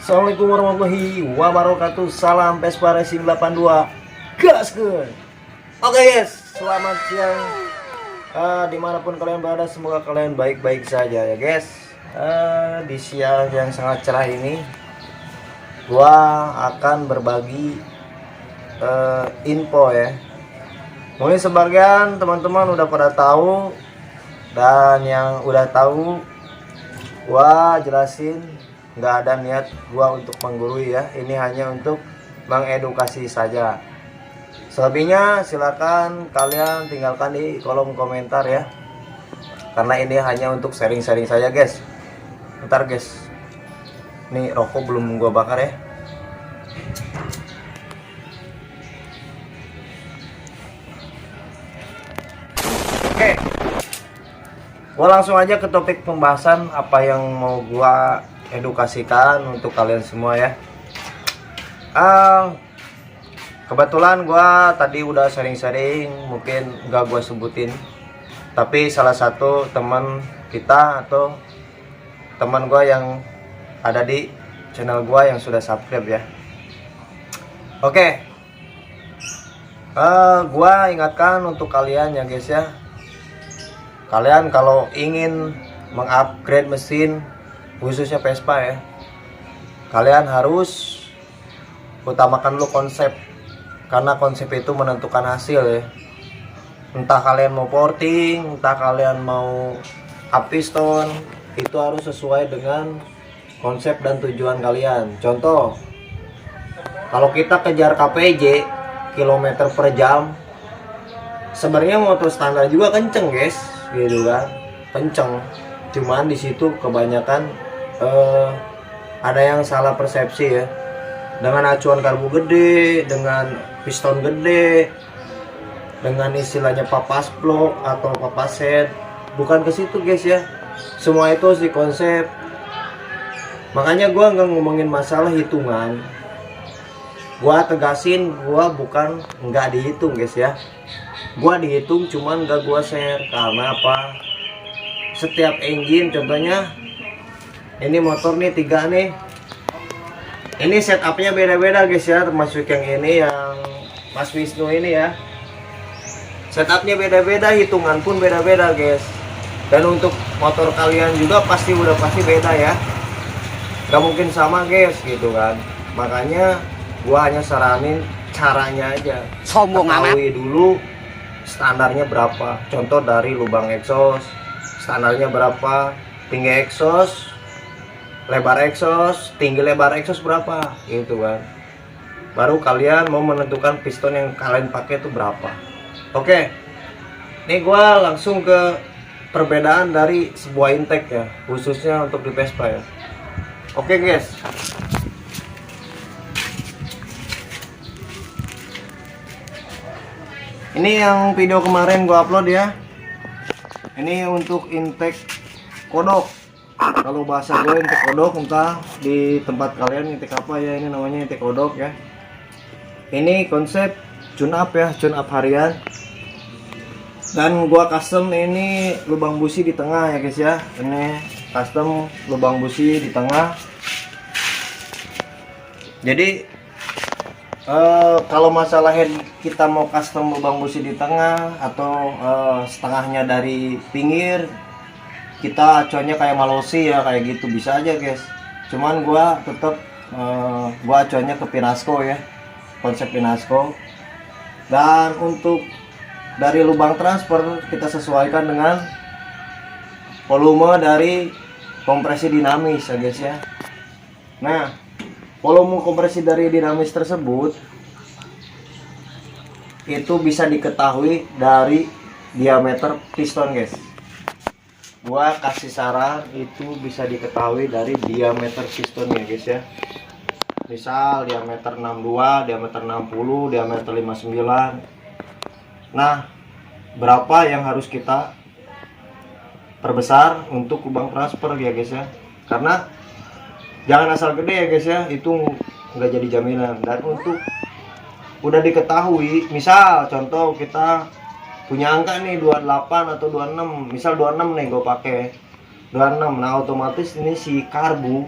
Assalamualaikum warahmatullahi wabarakatuh. Salam Vespa Racing 82. Gaskeun. Oke guys, selamat siang. Dimanapun kalian berada, semoga kalian baik-baik saja ya guys. Di siang yang sangat cerah ini, gua akan berbagi info ya. Mungkin sebagian teman-teman udah pada tahu, dan yang udah tahu gua jelasin, nggak ada niat gua untuk menggurui ya, ini hanya untuk mengedukasi saja. Selebihnya silakan kalian tinggalkan di kolom komentar ya, karena ini hanya untuk sharing-sharing saja guys. Bentar guys, ini rokok belum gua bakar ya. Oke, gua langsung aja ke topik pembahasan apa yang mau gua edukasikan untuk kalian semua ya. Kebetulan gua tadi udah sharing-sharing, mungkin nggak gua sebutin, tapi salah satu teman kita atau teman gua yang ada di channel gua yang sudah subscribe ya. Oke, gua ingatkan untuk kalian ya guys ya, kalian kalau ingin mengupgrade mesin khususnya Vespa ya, kalian harus utamakan dulu konsep, karena konsep itu menentukan hasil ya. Entah kalian mau porting, entah kalian mau up piston, itu harus sesuai dengan konsep dan tujuan kalian. Contoh, kalau kita kejar KPJ kilometer per jam, sebenarnya motor standar juga kenceng guys, gitu kan, kenceng. Cuman di situ kebanyakan ada yang salah persepsi ya, dengan acuan karbu gede, dengan piston gede, dengan istilahnya papas blok atau papas head. Bukan ke situ guys ya, semua itu sih konsep. Makanya gua nggak ngomongin masalah hitungan, gua tegasin gua bukan nggak dihitung guys ya, gua dihitung cuman nggak gua share. Karena apa? Setiap engine, contohnya ini motor nih 3 nih, ini setupnya beda-beda guys ya, termasuk yang ini yang Mas Wisnu ini ya, setupnya beda-beda, hitungan pun beda-beda guys. Dan untuk motor kalian juga pasti beda ya, gak mungkin sama guys gitu kan. Makanya gua hanya saranin caranya aja, sombong amat. ketahui dulu standarnya berapa. Contoh dari lubang exhaust, standarnya berapa, tinggi exhaust, lebar exhaust, tinggi lebar exhaust berapa gitu kan. Baru kalian mau menentukan piston yang kalian pakai itu berapa. Oke, ini gua langsung ke perbedaan dari sebuah intake ya, khususnya untuk di Vespa ya. Oke guys, ini yang video kemarin gua upload ya, ini untuk intake kodok. Kalau bahasa gue intake kodok, entah di tempat kalian intake apa ya, ini namanya intake kodok ya. Ini konsep tune up ya, tune up harian. Dan gua custom ini lubang busi di tengah ya guys ya. Ini custom lubang busi di tengah. Jadi kalau masalah head, kita mau custom lubang busi di tengah atau setengahnya dari pinggir, kita acuannya kayak Malosi ya, kayak gitu bisa aja guys. Cuman gua tetap gua acuannya ke Pinasco ya, konsep Pinasco. Dan untuk dari lubang transfer kita sesuaikan dengan volume dari kompresi dinamis ya guys ya. Nah, volume kompresi dari dinamis tersebut itu bisa diketahui dari diameter piston guys. Gua kasih saran, itu bisa diketahui dari diameter piston ya guys ya. Misal diameter 62, diameter 60, diameter 59. Nah, berapa yang harus kita perbesar untuk lubang transfer ya guys ya. Karena jangan asal gede ya guys ya, itu nggak jadi jaminan. Dan untuk udah diketahui, misal contoh kita punya angka nih 28 atau 26, misal 26 nih gue pakai 26. Nah otomatis ini si karbu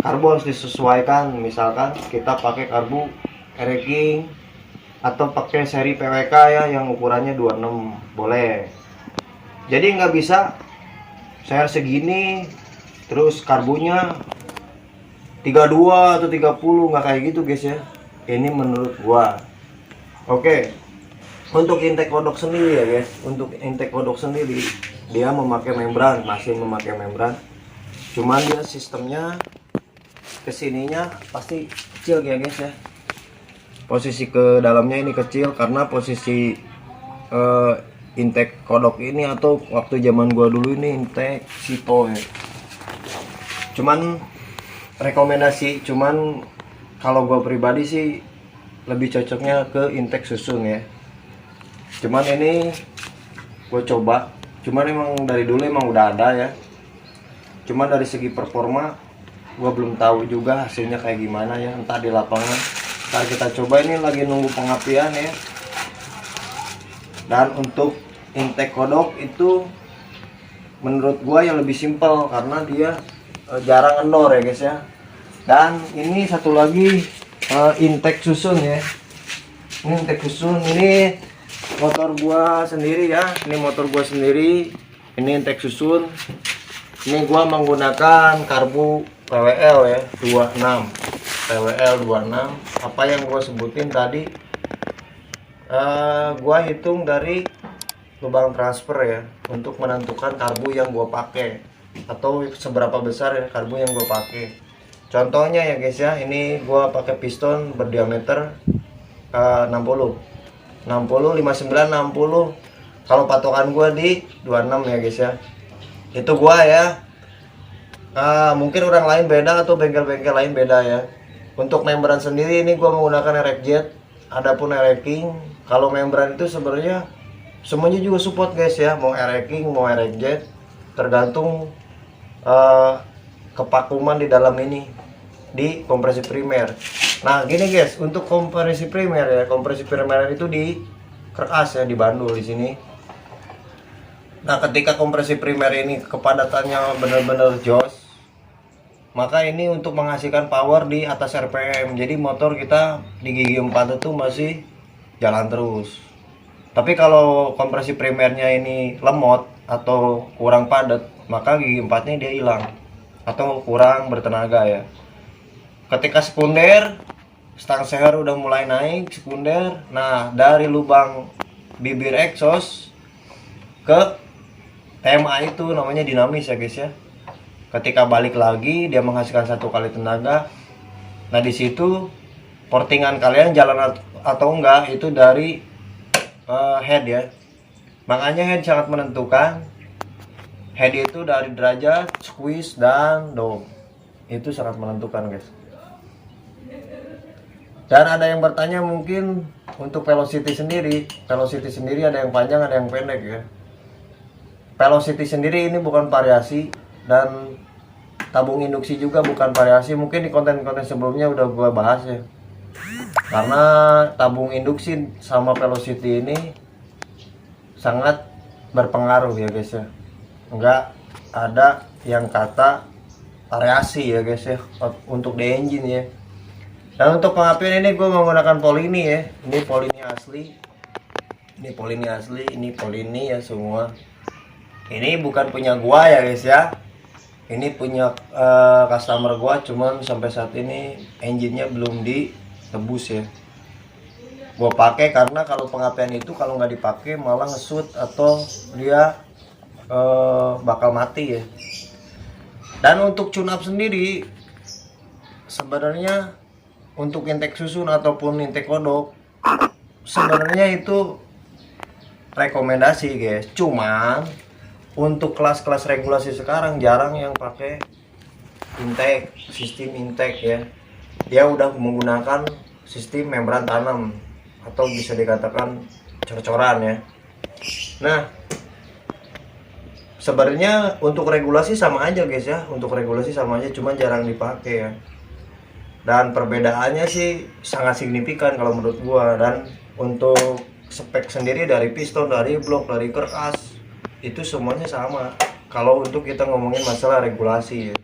karbu harus disesuaikan. Misalkan kita pakai karbu Ereking atau pakai seri PWK ya yang ukurannya 26 boleh. Jadi nggak bisa saya segini terus karbunya 32 atau 30, nggak kayak gitu guys ya. Ini menurut gua. Oke. Untuk intake kodok sendiri ya guys, untuk intake kodok sendiri dia memakai membran, masih memakai membran. Cuman dia sistemnya kesininya pasti kecil ya guys ya. Posisi ke dalamnya ini kecil karena posisi intake kodok ini, atau waktu zaman gua dulu ini intake Sito ya. Cuman rekomendasi, cuman kalau gua pribadi sih lebih cocoknya ke intake susun ya. Cuman ini gue coba, cuman emang dari dulu emang udah ada ya. Cuman dari segi performa gue belum tahu juga hasilnya kayak gimana ya, entah di lapangan. Ntar kita coba, ini lagi nunggu pengapian ya. Dan untuk intake kodok itu menurut gue yang lebih simpel karena dia jarang endor ya guys ya. Dan ini satu lagi intake susun ya. Ini intake susun, ini motor gua sendiri ya. Ini motor gua sendiri. Ini intake susun. Ini gua menggunakan karbu PWL ya 26. PWL 26. Apa yang gua sebutin tadi, gua hitung dari lubang transfer ya untuk menentukan karbu yang gua pakai atau seberapa besar ya karbu yang gua pakai. Contohnya ya guys ya, ini gua pakai piston berdiameter 60 59 60. Kalau patokan gua di 26 ya guys ya. Itu gua ya. Mungkin orang lain beda atau bengkel-bengkel lain beda ya. Untuk membran sendiri ini gua menggunakan Erek Jet, adapun Ereking. Kalau membran itu sebenarnya semuanya juga support guys ya, mau Ereking mau Erek Jet, tergantung kepakuman di dalam ini di kompresi primer. Nah gini guys, untuk kompresi primer ya, kompresi primer itu di keras ya, di bandul di sini. Nah ketika kompresi primer ini kepadatannya benar-benar jos, maka ini untuk menghasilkan power di atas RPM. Jadi motor kita di gigi 4 itu masih jalan terus. Tapi kalau kompresi primernya ini lemot atau kurang padat, maka gigi 4-nya dia hilang atau kurang bertenaga ya. Ketika sekunder, stang seher udah mulai naik sekunder. Nah dari lubang bibir exhaust ke TMA itu namanya dinamis ya guys ya. Ketika balik lagi dia menghasilkan 1 kali tenaga. Nah di situ portingan kalian jalan atau enggak itu dari head ya. Makanya head sangat menentukan. Head itu dari derajat, squeeze dan dome. Itu sangat menentukan guys. Dan ada yang bertanya mungkin untuk velocity sendiri ada yang panjang ada yang pendek ya. Velocity sendiri ini bukan variasi, dan tabung induksi juga bukan variasi. Mungkin di konten-konten sebelumnya udah gua bahas ya. Karena tabung induksi sama velocity ini sangat berpengaruh ya guys ya. Enggak ada yang kata variasi ya guys ya untuk di engine ya. Dan untuk pengapian ini gue menggunakan Polini ya. Ini Polini asli. Ini Polini asli, ini Polini ya semua. Ini bukan punya gua ya guys ya. Ini punya customer gua, cuman sampai saat ini engine-nya belum ditebus ya. Gua pakai karena kalau pengapian itu kalau nggak dipakai malah ngesut atau dia bakal mati ya. Dan untuk tune up sendiri sebenarnya untuk intake susun ataupun intake kodok sebenarnya itu rekomendasi guys. Cuman untuk kelas-kelas regulasi sekarang jarang yang pakai intake, sistem intake ya. Dia udah menggunakan sistem membran tanam atau bisa dikatakan cor-coran ya. Nah sebenarnya untuk regulasi sama aja guys ya. Untuk regulasi sama aja, cuma jarang dipakai ya. Dan perbedaannya sih sangat signifikan kalau menurut gua. Dan untuk spek sendiri dari piston, dari blok, dari kerkas itu semuanya sama kalau untuk kita ngomongin masalah regulasi ya.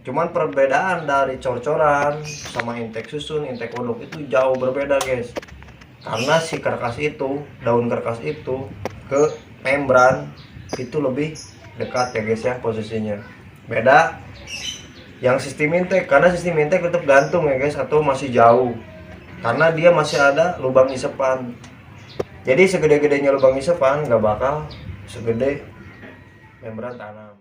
Cuman perbedaan dari cor-coran sama intek susun, intek kodok itu jauh berbeda guys. Karena si kerkas itu, daun kerkas itu ke membran itu lebih dekat ya guys ya posisinya. Beda yang sistem intek, karena sistem intek tetap gantung ya guys, atau masih jauh. Karena dia masih ada lubang isepan. Jadi segede-gedenya lubang isepan nggak bakal segede membran tanam.